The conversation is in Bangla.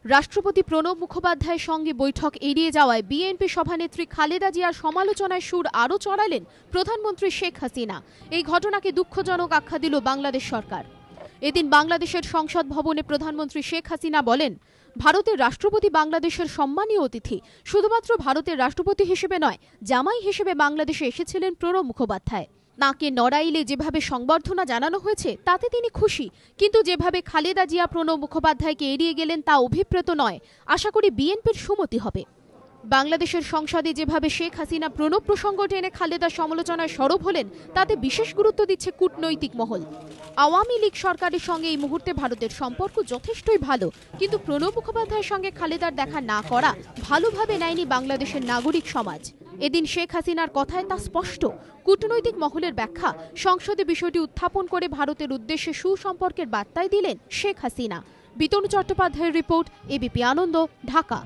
রাষ্ট্রপতি প্রণব মুখোপাধ্যায়ের সঙ্গে বৈঠক এড়িয়ে যাওয়ায় বিএনপি সভানেত্রী খালেদা জিয়ার সমালোচনায় সুর আরও চড়ালেন প্রধানমন্ত্রী শেখ হাসিনা। এই ঘটনাকে দুঃখজনক আখ্যা দিল বাংলাদেশ সরকার। এদিন বাংলাদেশের সংসদ ভবনে প্রধানমন্ত্রী শেখ হাসিনা বলেন, ভারতের রাষ্ট্রপতি বাংলাদেশের সম্মানীয় অতিথি। শুধুমাত্র ভারতের রাষ্ট্রপতি হিসেবে নয়, জামাই হিসেবে বাংলাদেশে এসেছিলেন প্রণব মুখোপাধ্যায়। তাঁকে নড়াইলে যেভাবে সংবর্ধনা জানানো হয়েছে তাতে তিনি খুশি, কিন্তু যেভাবে খালেদা জিয়া প্রণব মুখোপাধ্যায়কে এড়িয়ে গেলেন তা অভিপ্রেত নয়। আশা করি বিএনপির সুমতি হবে। বাংলাদেশের সংসদে যেভাবে শেখ হাসিনা প্রণব প্রসঙ্গ টেনে খালেদার সমালোচনায় সরব হলেন, তাতে বিশেষ গুরুত্ব দিচ্ছে কূটনৈতিক মহল। আওয়ামী লীগ সরকারের সঙ্গে এই মুহূর্তে ভারতের সম্পর্ক যথেষ্টই ভালো, কিন্তু প্রণব মুখোপাধ্যায়ের সঙ্গে খালেদার দেখা না করা ভালোভাবে নেয়নি বাংলাদেশের নাগরিক সমাজ। এদিন শেখ হাসিনার কথায় তা স্পষ্ট। কূটনৈতিক মহলের ব্যাখ্যা, সংসদে বিষয়টি উত্থাপন করে ভারতের উদ্দেশ্যে সুসম্পর্কের বার্তাই দিলেন শেখ হাসিনা। বিতনু চট্টোপাধ্যায়ের রিপোর্ট, এবিপি আনন্দ, ঢাকা।